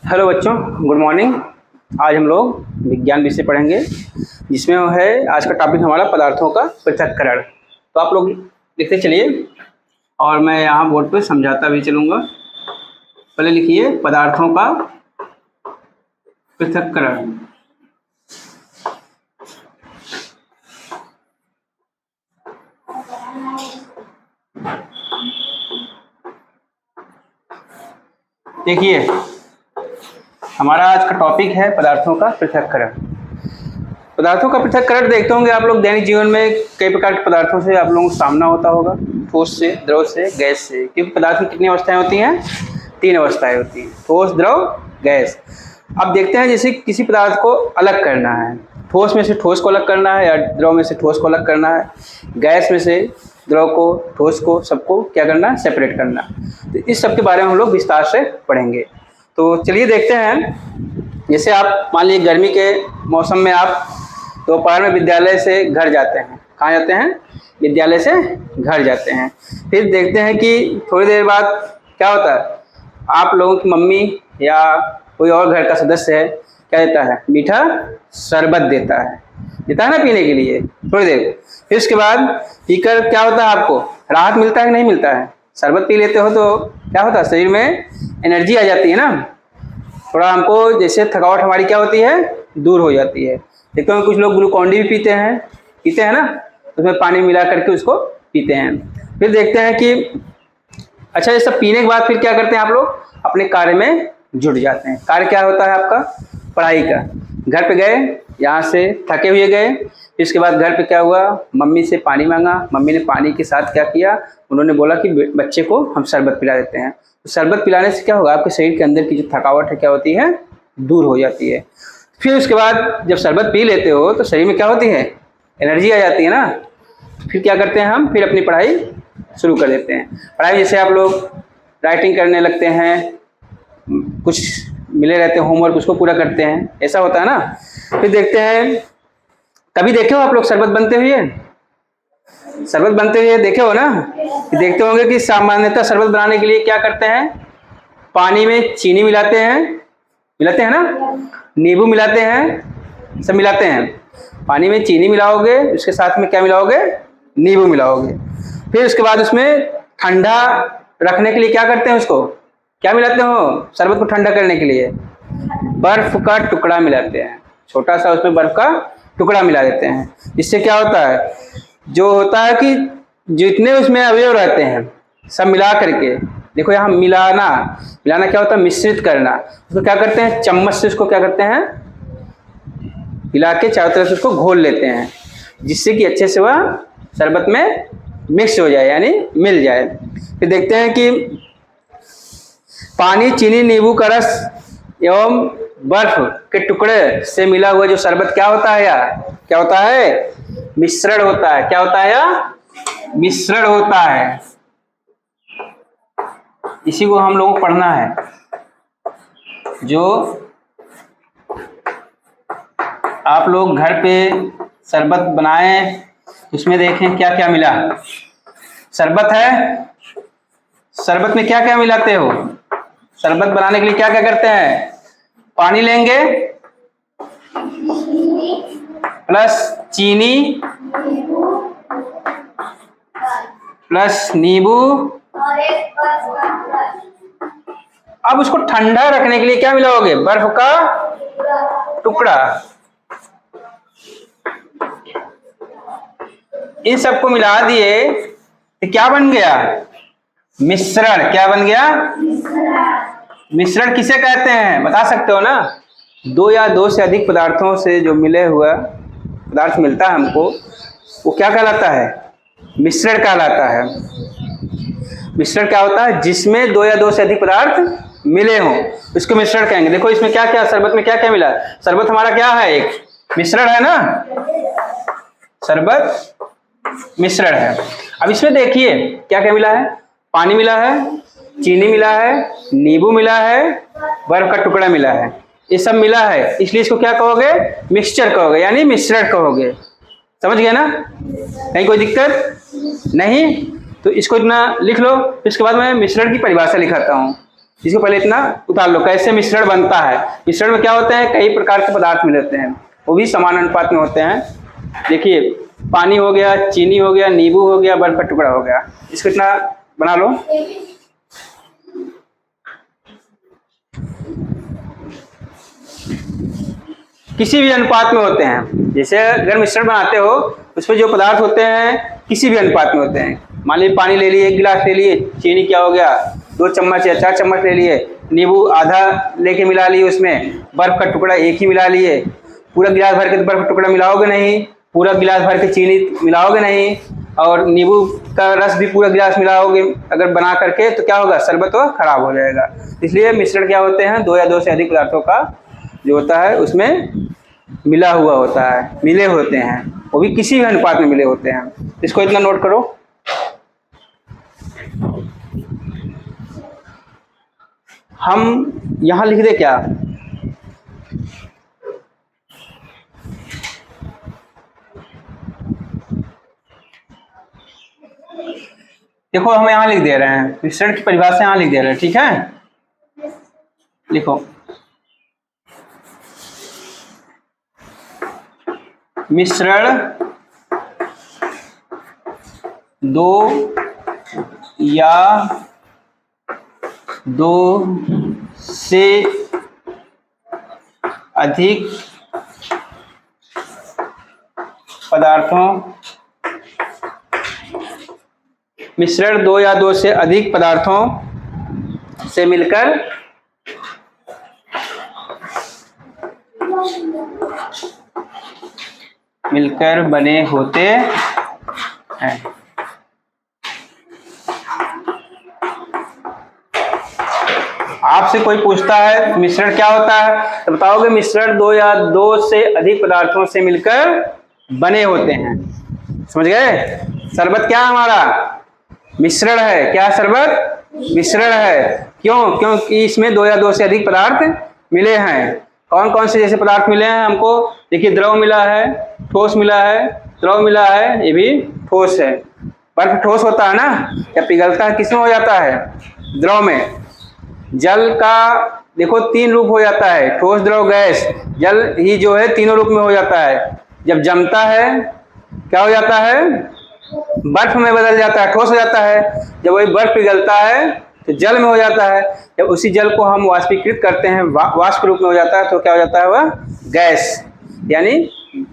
Hello बच्चों, good morning. आज हम लोग विज्ञान विषय पढ़ेंगे, जिसमें है आज का टॉपिक हमारा पदार्थों का पृथक्करण। तो आप लोग लिखते चलिए और मैं यहाँ बोर्ड पे समझाता भी चलूँगा। पहले लिखिए पदार्थों का पृथक्करण। देखिए, हमारा आज का टॉपिक है पदार्थों का पृथक्करण। पदार्थों का पृथक्करण देखते होंगे आप लोग दैनिक जीवन में कई प्रकार के पदार्थों से आप लोगों को सामना होता होगा, ठोस से, द्रव से, गैस से। क्योंकि पदार्थ में कितनी अवस्थाएं होती हैं? 3 अवस्थाएं होती हैं, ठोस, द्रव, गैस। अब देखते हैं जैसे किसी पदार्थ को अलग करना है, ठोस में से ठोस को अलग करना है या द्रव में से ठोस को अलग करना है, गैस में से द्रव को, ठोस को, सबको क्या करना है? सेपरेट करना। तो इस सब के बारे में हम लोग विस्तार से पढ़ेंगे। तो चलिए देखते हैं। जैसे आप मान लीजिए गर्मी के मौसम में आप दोपहर में विद्यालय से घर जाते हैं। कहाँ जाते हैं? विद्यालय से घर जाते हैं। फिर देखते हैं कि थोड़ी देर बाद क्या होता है, आप लोगों की मम्मी या कोई और घर का सदस्य है, क्या देता है? मीठा शरबत देता है ना पीने के लिए थोड़ी देर। फिर उसके बाद पीकर क्या होता है, आपको राहत मिलता है कि नहीं मिलता है? शरबत पी लेते हो तो क्या होता है, शरीर में एनर्जी आ जाती है ना, थोड़ा हमको जैसे थकावट हमारी क्या होती है, दूर हो जाती है। देखते हैं कुछ लोग ग्लूकॉन डी भी पीते हैं ना, उसमें पानी मिला करके उसको पीते हैं। फिर देखते हैं कि अच्छा, ये सब पीने के बाद फिर क्या करते हैं आप लोग? अपने कार्य में जुट जाते हैं। कार्य क्या होता है आपका? पढ़ाई का। घर पे गए, यहाँ से थके हुए गए, इसके बाद घर पे क्या हुआ, मम्मी से पानी मांगा, मम्मी ने पानी के साथ क्या किया, उन्होंने बोला कि बच्चे को हम शरबत पिला देते हैं। तो शरबत पिलाने से क्या होगा, आपके शरीर के अंदर की जो थकावट है क्या होती है, दूर हो जाती है। फिर उसके बाद जब शरबत पी लेते हो तो शरीर में क्या होती है, एनर्जी आ जाती है ना। फिर क्या करते हैं हम, फिर अपनी पढ़ाई शुरू कर देते हैं। पढ़ाई जैसे आप लोग राइटिंग करने लगते हैं, कुछ मिले रहते हैं होमवर्क, उसको पूरा करते हैं, ऐसा होता है ना। फिर देखते हैं, कभी देखे हो आप लोग शरबत बनते हुए? शरबत बनते हुए देखे हो ना? देखते होंगे कि सामान्यतः शरबत बनाने के लिए क्या करते हैं, पानी में चीनी मिलाते हैं ना, नींबू मिलाते हैं, सब मिलाते हैं। पानी में चीनी मिलाओगे, उसके साथ में क्या मिलाओगे? नींबू मिलाओगे। फिर उसके बाद उसमें ठंडा रखने के लिए क्या करते हैं, उसको क्या मिलाते हो शरबत को ठंडा करने के लिए? बर्फ का टुकड़ा मिलाते हैं, छोटा सा उसमें बर्फ का टुकड़ा मिला देते हैं। इससे क्या होता है, जो होता है कि जितने उसमें अवयव रहते हैं सब मिला करके, देखो यहाँ मिलाना क्या होता है, मिश्रित करना। उसको क्या करते हैं, चम्मच से उसको क्या करते हैं, मिला के चारों तरफ से उसको घोल लेते हैं, जिससे कि अच्छे से वह शरबत में मिक्स हो जाए, यानी मिल जाए। फिर देखते हैं कि पानी, चीनी, नींबू का रस एवं बर्फ के टुकड़े से मिला हुआ जो शरबत क्या होता है, या क्या होता है, मिश्रण होता है। क्या होता है, या मिश्रण होता है। इसी को हम लोगों को पढ़ना है। जो आप लोग घर पे शरबत बनाएं, उसमें देखें क्या क्या मिला। शरबत है, शरबत में क्या क्या मिलाते हो? शरबत बनाने के लिए क्या क्या करते हैं, पानी लेंगे प्लस चीनी प्लस नींबू, अब उसको ठंडा रखने के लिए क्या मिलाओगे, बर्फ का टुकड़ा। इन सबको मिला दिए तो क्या बन गया, मिश्रण। क्या बन गया, मिश्रण किसे कहते हैं, बता सकते हो ना? 2 या 2 से अधिक पदार्थों से जो मिले हुआ पदार्थ मिलता है हमको, वो क्या कहलाता है, मिश्रण कहलाता है। मिश्रण क्या होता है, जिसमें 2 या 2 से अधिक पदार्थ मिले हों, इसको मिश्रण कहेंगे। देखो इसमें क्या क्या, शरबत में क्या क्या मिला। शरबत हमारा क्या है, एक मिश्रण है ना, शरबत मिश्रण है। अब इसमें देखिए क्या क्या मिला है, पानी मिला है, चीनी मिला है, नींबू मिला है, बर्फ का टुकड़ा मिला है, ये सब मिला है। इसलिए इसको क्या कहोगे, मिक्सचर कहोगे, यानी मिश्रण कहोगे। समझ गए ना? कहीं कोई दिक्कत नहीं? तो इसको इतना लिख लो। इसके बाद मैं मिश्रण की परिभाषा लिखाता हूँ। इसको पहले इतना उतार लो। कैसे मिश्रण बनता है? मिश्रण में क्या होते हैं, कई प्रकार के पदार्थ मिले होते हैं, वो भी समान अनुपात में होते हैं। देखिए, पानी हो गया, चीनी हो गया, नींबू हो गया, बर्फ का टुकड़ा हो गया। इसको इतना बना लो। किसी भी अनुपात में होते हैं। जैसे अगर मिश्रण बनाते हो उसमें जो पदार्थ होते हैं किसी भी अनुपात में होते हैं। मान लीजिए पानी ले लिए 1 गिलास ले लिए, चीनी क्या हो गया 2 चम्मच या 4 चम्मच ले लिए, नींबू आधा लेके मिला लिए, उसमें बर्फ का टुकड़ा 1 ही मिला लिए। पूरा गिलास भर के तो बर्फ का टुकड़ा मिलाओगे नहीं, पूरा गिलास भर के चीनी मिलाओगे नहीं, और नींबू का रस भी पूरा गिलास मिलाओगे अगर बना करके तो क्या होगा, शरबत तो खराब हो जाएगा। इसलिए मिश्रण क्या होते हैं, 2 या 2 से अधिक पदार्थों का जो होता है उसमें मिला हुआ होता है, मिले होते हैं, वो भी किसी भी अनुपात में मिले होते हैं। इसको इतना नोट करो। हम यहां लिख दे क्या, देखो हम यहां लिख दे रहे हैं, मिश्रण की परिभाषा यहां लिख दे रहे हैं, ठीक है। लिखो, मिश्रण 2 या 2 से अधिक पदार्थों, मिश्रण 2 या 2 से अधिक पदार्थों से मिलकर बने होते हैं। आपसे कोई पूछता है मिश्रण क्या होता है तो बताओगे मिश्रण 2 या 2 से अधिक पदार्थों से मिलकर बने होते हैं। समझ गए? शरबत क्या है हमारा, मिश्रण है। क्या शरबत? मिश्रण है। क्यों? क्योंकि इसमें 2 या 2 से अधिक पदार्थ मिले हैं। कौन कौन से जैसे पदार्थ मिले हैं हमको? देखिए, द्रव मिला है, ठोस मिला है, द्रव मिला है, ये भी ठोस है। बर्फ ठोस होता है ना, जब पिघलता है किसमें हो जाता है, द्रव में। जल का देखो 3 रूप हो जाता है, ठोस द्रव गैस। जल ही जो है तीनों रूप में हो जाता है। जब जमता है क्या हो जाता है, बर्फ में बदल जाता है, ठोस हो जाता है। जब वही बर्फ पिघलता है तो जल में हो जाता है। जब उसी जल को हम वाष्पीकृत करते हैं, वाष्प रूप में हो जाता है, तो क्या हो जाता है वह गैस। यानी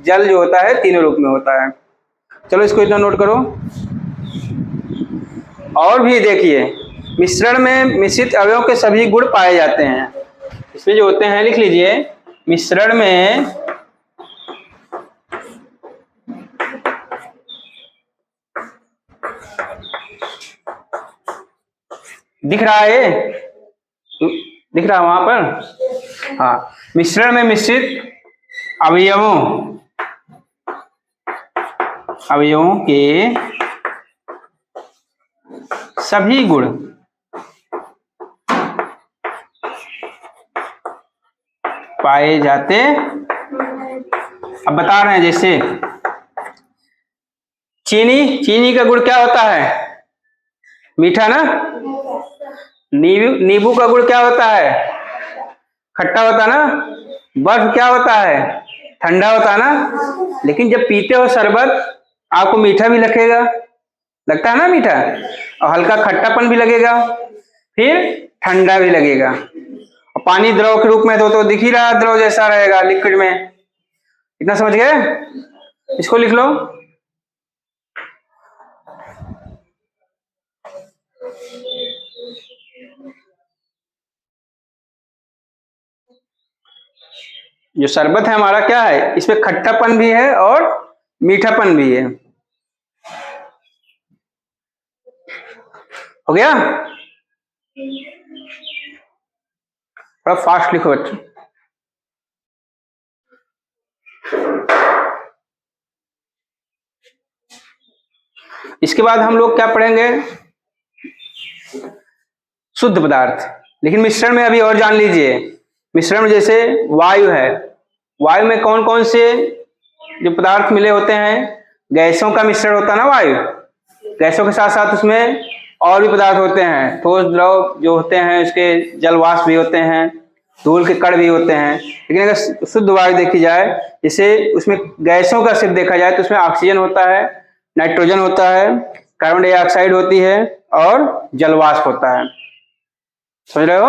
जल जो होता है तीनों रूप में होता है। चलो इसको इतना नोट करो। और भी देखिए, मिश्रण में मिश्रित अवयवों के सभी गुण पाए जाते हैं। इसमें जो होते हैं लिख लीजिए, मिश्रण में दिख रहा है, दिख रहा है वहां पर, हाँ। मिश्रण में मिश्रित अवयवों के सभी गुण पाए जाते। अब बता रहे हैं, जैसे चीनी का गुण क्या होता है, मीठा ना। नींबू का गुण क्या होता है, खट्टा होता है ना। बर्फ क्या होता है, ठंडा होता है ना। लेकिन जब पीते हो शरबत आपको मीठा भी लगता है ना, मीठा, और हल्का खट्टापन भी लगेगा, फिर ठंडा भी लगेगा। और पानी द्रव के रूप में तो दिख ही रहा, द्रव जैसा रहेगा लिक्विड में। इतना समझ गए? इसको लिख लो। जो शरबत है हमारा क्या है, इसमें खट्टापन भी है और मीठापन भी है। हो गया? थोड़ा फास्ट लिखो बच्चों। इसके बाद हम लोग क्या पढ़ेंगे, शुद्ध पदार्थ। लेकिन मिश्रण में अभी और जान लीजिए, मिश्रण में जैसे वायु है, वायु में कौन कौन से जो पदार्थ मिले होते हैं, गैसों का मिश्रण होता है ना वायु। गैसों के साथ साथ उसमें और भी पदार्थ होते हैं, ठोस द्रव जो होते हैं, उसके जल वाष्प भी होते हैं, धूल के कण भी होते हैं। लेकिन अगर शुद्ध वायु देखी जाए, जैसे उसमें गैसों का सिर्फ देखा जाए तो उसमें ऑक्सीजन होता है, नाइट्रोजन होता है, कार्बन डाइऑक्साइड होती है और जल वाष्प होता है। समझ रहे हो?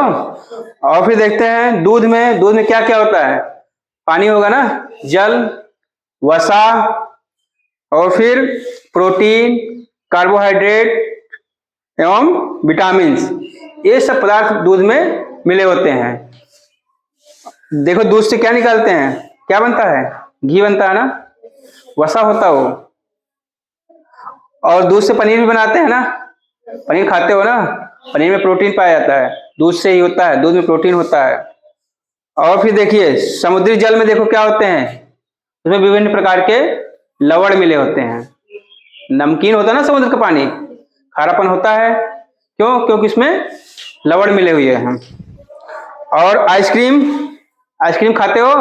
और फिर देखते हैं दूध में क्या क्या होता है? पानी होगा ना, जल, वसा और फिर प्रोटीन, कार्बोहाइड्रेट एवं विटामिन, ये सब पदार्थ दूध में मिले होते हैं। देखो दूध से क्या निकालते हैं, क्या बनता है? घी बनता है ना, वसा होता हो। और दूध से पनीर भी बनाते हैं ना, पनीर खाते हो ना, पनीर में प्रोटीन पाया जाता है, दूध से ही होता है, दूध में प्रोटीन होता है। और फिर देखिए समुद्री जल में देखो क्या होते हैं, उसमें विभिन्न प्रकार के लवण मिले होते हैं। नमकीन होता है ना समुद्र का पानी, खारापन होता है, क्यों? क्योंकि इसमें लवण मिले हुए हैं। और आइसक्रीम खाते हो?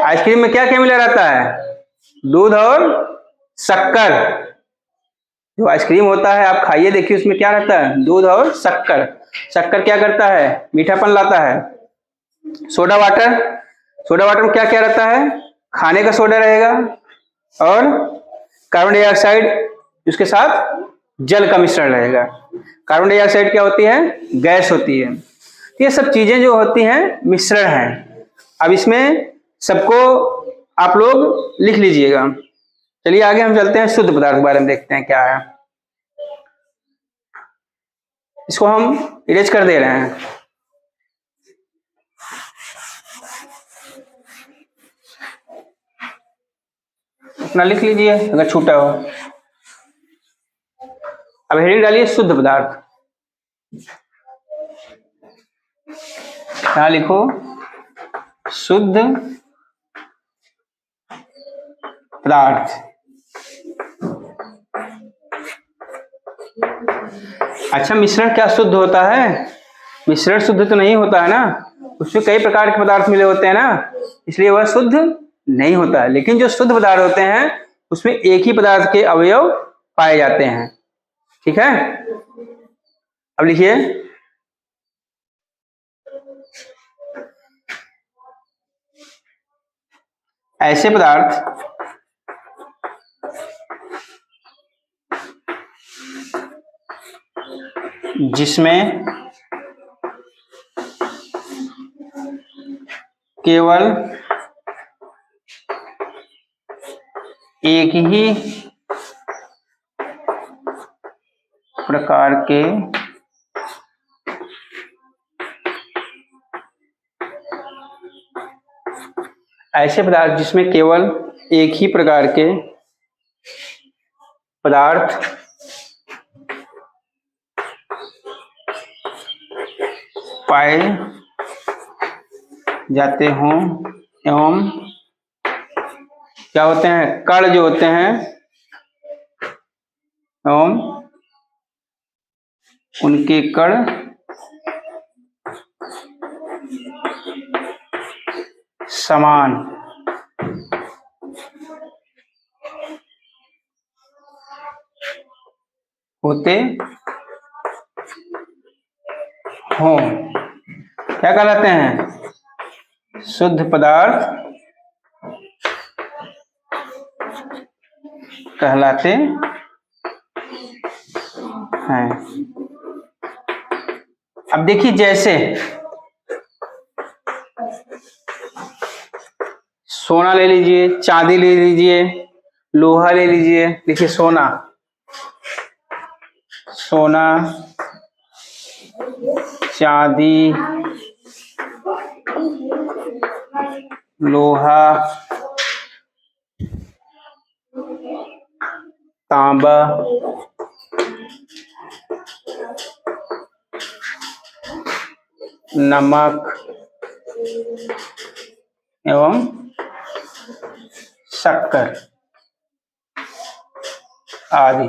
आइसक्रीम में क्या क्या मिला रहता है? दूध और शक्कर। जो आइसक्रीम होता है आप खाइए, देखिए उसमें क्या रहता है? दूध और शक्कर। शक्कर क्या करता है? मीठापन लाता है। सोडा वाटर में क्या क्या रहता है? खाने का सोडा रहेगा और कार्बन डाइऑक्साइड, उसके साथ जल का मिश्रण रहेगा। कार्बन डाइऑक्साइड क्या होती है? गैस होती है। ये सब चीजें जो होती हैं मिश्रण है। अब इसमें सबको आप लोग लिख लीजिएगा। चलिए आगे हम चलते हैं, शुद्ध पदार्थ के बारे में देखते हैं क्या है। इसको हम इरेज कर दे रहे हैं। अपना लिख लीजिए अगर छूटा हो। अब हेडिंग डालिए शुद्ध पदार्थ। क्या लिखो? शुद्ध पदार्थ। अच्छा, मिश्रण क्या शुद्ध होता है? मिश्रण शुद्ध तो नहीं होता है ना, उसमें कई प्रकार के पदार्थ मिले होते हैं ना, इसलिए वह शुद्ध नहीं होता है। लेकिन जो शुद्ध पदार्थ होते हैं उसमें एक ही पदार्थ के अवयव पाए जाते हैं। ठीक है, अब लिखिए ऐसे पदार्थ जिसमें केवल एक ही प्रकार के ऐसे पदार्थ जिसमें केवल एक ही प्रकार के पदार्थ पाए जाते हों एवं क्या होते हैं? कण जो होते हैं एवं उनके कण समान होते हों, क्या कहलाते हैं? शुद्ध पदार्थ कहलाते हैं। अब देखिए जैसे सोना ले लीजिए, चांदी ले लीजिए, लोहा ले लीजिए। देखिए सोना, चांदी, लोहा, तांबा, नमक एवं शक्कर आदि।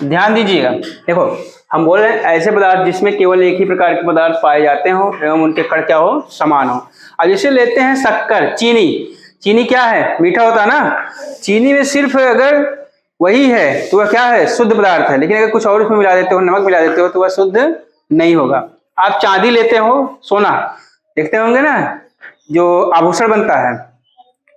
ध्यान दीजिएगा, देखो हम बोल रहे हैं ऐसे पदार्थ जिसमें केवल एक ही प्रकार के पदार्थ पाए जाते हो एवं उनके कण क्या हो? समान हो। अब जैसे लेते हैं शक्कर, चीनी क्या है? मीठा होता है ना। चीनी में सिर्फ अगर वही है तो वह क्या है, शुद्ध पदार्थ है। लेकिन अगर कुछ और उसमें मिला देते हो, नमक मिला देते हो, तो वह शुद्ध नहीं होगा। आप चांदी लेते हो, सोना देखते होंगे ना, जो आभूषण बनता है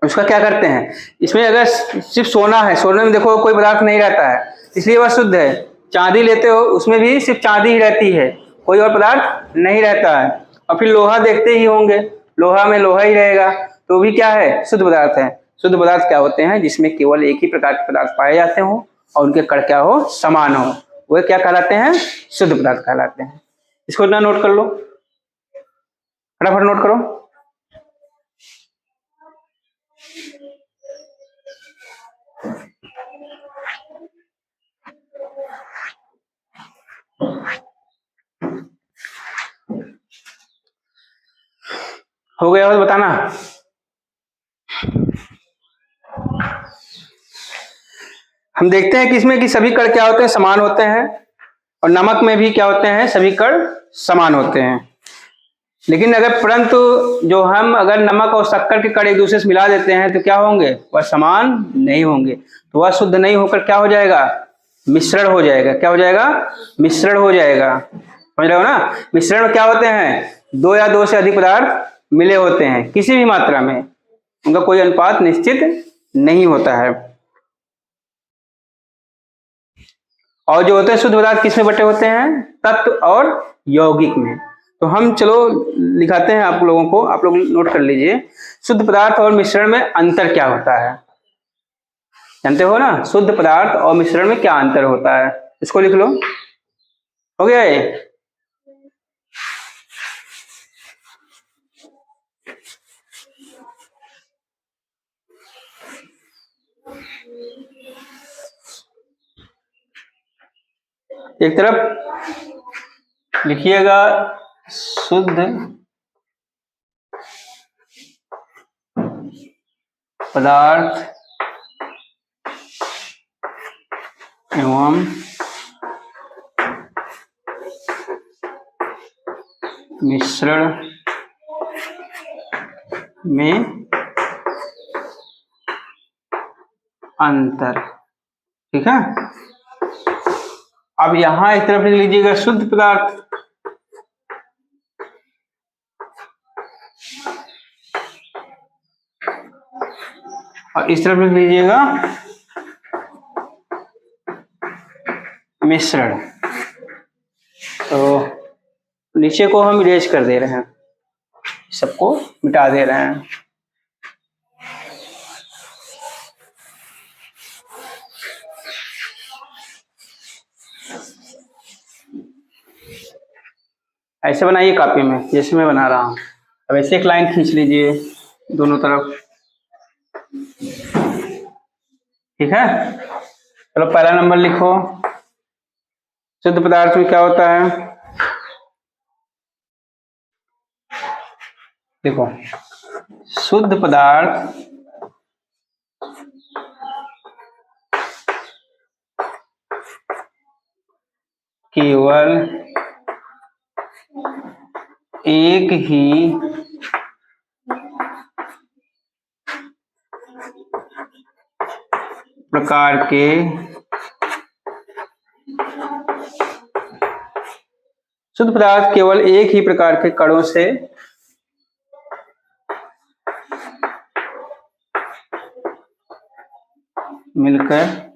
उसका क्या करते हैं, इसमें अगर सिर्फ सोना है, सोने में देखो कोई पदार्थ नहीं रहता है, इसलिए वह शुद्ध है। चांदी लेते हो, उसमें भी सिर्फ चांदी ही रहती है, कोई और पदार्थ नहीं रहता है। और फिर लोहा देखते ही होंगे, लोहा में लोहा ही रहेगा, तो भी क्या है, शुद्ध पदार्थ है। शुद्ध पदार्थ क्या होते हैं, जिसमें केवल एक ही प्रकार के पदार्थ पाए जाते हो और उनके कण क्या हो, समान हो, वे क्या कहलाते हैं, शुद्ध पदार्थ कहलाते हैं। इसको इतना नोट कर लो, फटाफट नोट करो। हो गया हो तो बताना। हम देखते हैं कि इसमें कि सभी कण क्या होते हैं, समान होते हैं, और नमक में भी क्या होते हैं, सभी कण समान होते हैं। लेकिन अगर परंतु जो हम अगर नमक और शक्कर के कण एक दूसरे से मिला देते हैं तो क्या होंगे, वह समान नहीं होंगे, तो वह शुद्ध नहीं होकर क्या हो जाएगा, मिश्रण हो जाएगा। क्या हो जाएगा, मिश्रण हो जाएगा। समझ रहे हो ना, मिश्रण में क्या होते हैं, दो या दो से अधिक पदार्थ मिले होते हैं किसी भी मात्रा में, उनका कोई अनुपात निश्चित नहीं होता है। और जो होते हैं शुद्ध पदार्थ किसमें बटे होते हैं, तत्व और यौगिक में। तो हम चलो लिखाते हैं आप लोगों को, आप लोग नोट कर लीजिए, शुद्ध पदार्थ और मिश्रण में अंतर क्या होता है। जानते हो ना, शुद्ध पदार्थ और मिश्रण में क्या अंतर होता है, इसको लिख लो। हो गया ये, एक तरफ लिखिएगा शुद्ध पदार्थ एवं मिश्रण में अंतर। ठीक है, अब यहां एक तरफ लिख लीजिएगा शुद्ध पदार्थ, और इस तरफ लिख लीजिएगा मिश्रण। तो नीचे को हम इरेज कर दे रहे हैं, सबको मिटा दे रहे हैं। ऐसे बनाइए कॉपी में जैसे मैं बना रहा हूं। अब ऐसे एक लाइन खींच लीजिए दोनों तरफ। ठीक है, चलो पहला नंबर लिखो, शुद्ध पदार्थ में क्या होता है, देखो शुद्ध पदार्थ केवल एक ही प्रकार के शुद्ध पदार्थ केवल एक ही प्रकार के कणों से मिलकर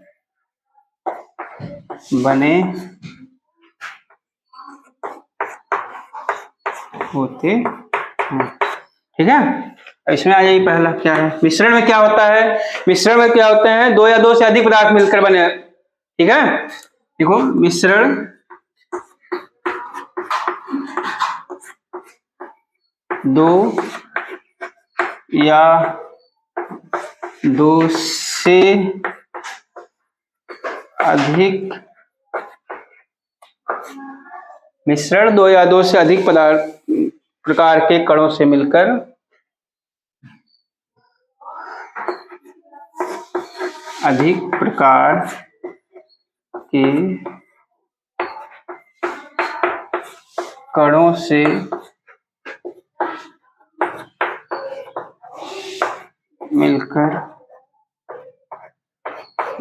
बने होते हैं। ठीक है, इसमें आ जाइए, पहला क्या है, मिश्रण में क्या होता है, मिश्रण में क्या होते हैं, दो या दो से अधिक पदार्थ मिलकर बने। ठीक है, देखो मिश्रण दो या दो से अधिक मिश्रण दो या दो से अधिक पदार्थ प्रकार के कणों से मिलकर अधिक प्रकार के कणों से मिलकर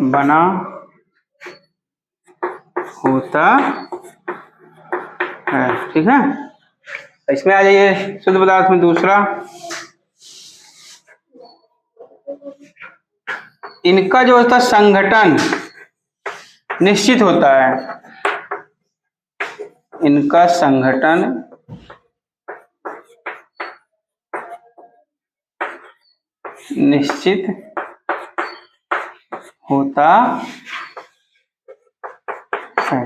बना होता है। ठीक है, इसमें आ जाइए शुद्ध पदार्थ में दूसरा, इनका जो होता है संघटन निश्चित होता है। इनका संघटन निश्चित होता है।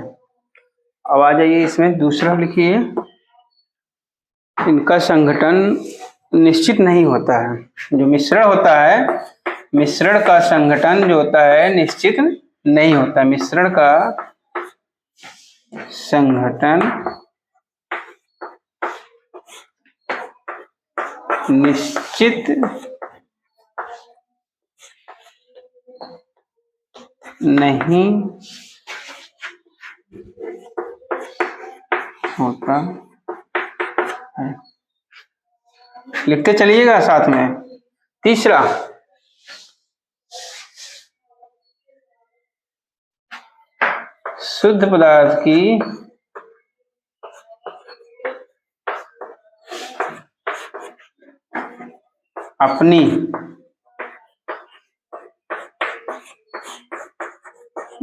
अब आ जाइए इसमें दूसरा लिखिए, इनका संघटन निश्चित नहीं होता है। जो मिश्रण होता है, मिश्रण का संघटन जो होता है निश्चित नहीं होता। मिश्रण का संघटन निश्चित नहीं होता है। लिखते चलिएगा साथ में। तीसरा, शुद्ध पदार्थ की अपनी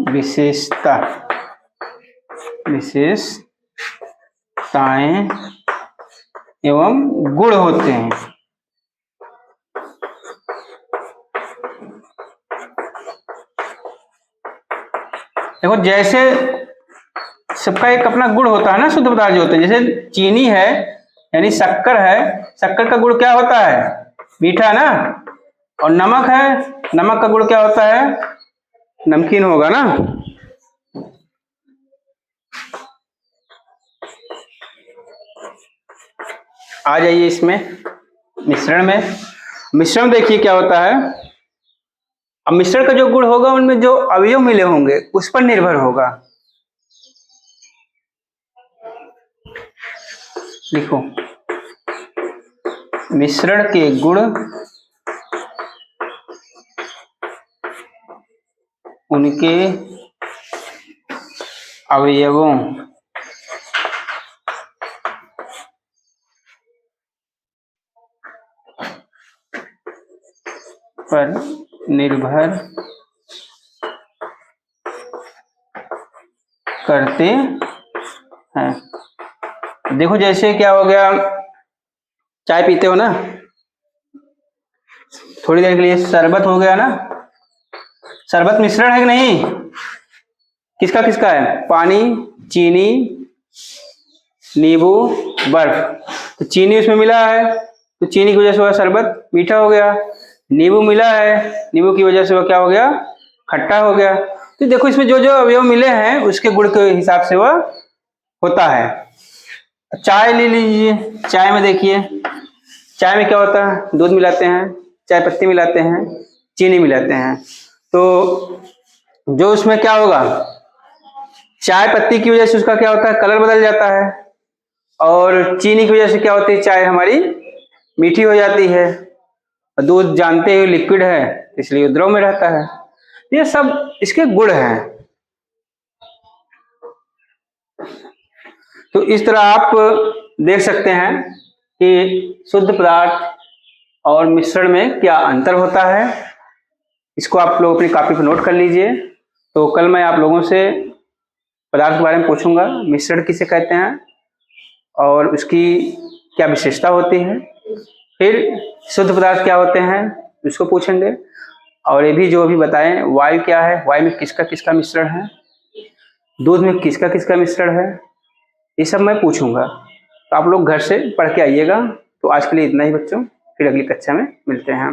विशेषताएं एवं गुण होते हैं। देखो, जैसे सबका एक अपना गुण होता है ना, शुद्ध पदार्थ जो होते हैं, जैसे चीनी है यानी शक्कर है, शक्कर का गुण क्या होता है? मीठा ना। और नमक है, नमक का गुण क्या होता है? नमकीन होगा ना। आ जाइए इसमें मिश्रण में। मिश्रण देखिए क्या होता है। अब मिश्रण का जो गुण होगा उनमें जो अवयव मिले होंगे उस पर निर्भर होगा। लिखो, मिश्रण के गुण उनके अवयवों पर निर्भर करते हैं। देखो, जैसे क्या हो गया, चाय पीते हो ना, थोड़ी देर के लिए शरबत हो गया ना। शरबत मिश्रण है कि नहीं? किसका किसका है? पानी, चीनी, नींबू, बर्फ। तो चीनी उसमें मिला है तो चीनी की वजह से वह शरबत मीठा हो गया। नींबू मिला है, नींबू की वजह से वह क्या हो गया? खट्टा हो गया। तो देखो, इसमें जो जो अवयव मिले हैं उसके गुण के हिसाब से वह होता है। चाय ले लीजिए, चाय में देखिए, चाय में क्या होता है? दूध मिलाते हैं, चाय पत्ती मिलाते हैं, चीनी मिलाते हैं। तो जो उसमें क्या होगा, चाय पत्ती की वजह से उसका क्या होता है? कलर बदल जाता है। और चीनी की वजह से क्या होती है? चाय हमारी मीठी हो जाती है। दूध जानते हुए लिक्विड है इसलिए द्रव में रहता है। ये सब इसके गुण हैं। तो इस तरह आप देख सकते हैं कि शुद्ध पदार्थ और मिश्रण में क्या अंतर होता है। इसको आप लोग अपनी कॉपी पर नोट कर लीजिए। तो कल मैं आप लोगों से पदार्थ के बारे में पूछूंगा, मिश्रण किसे कहते हैं और उसकी क्या विशेषता होती है। फिर शुद्ध पदार्थ क्या होते हैं उसको पूछेंगे। और ये भी जो अभी बताएं, वायु क्या है, वायु में किसका किसका मिश्रण है, दूध में किसका किसका मिश्रण है, ये सब मैं पूछूंगा। तो आप लोग घर से पढ़ के आइएगा। तो आज के लिए इतना ही बच्चों, फिर अगली कक्षा में मिलते हैं।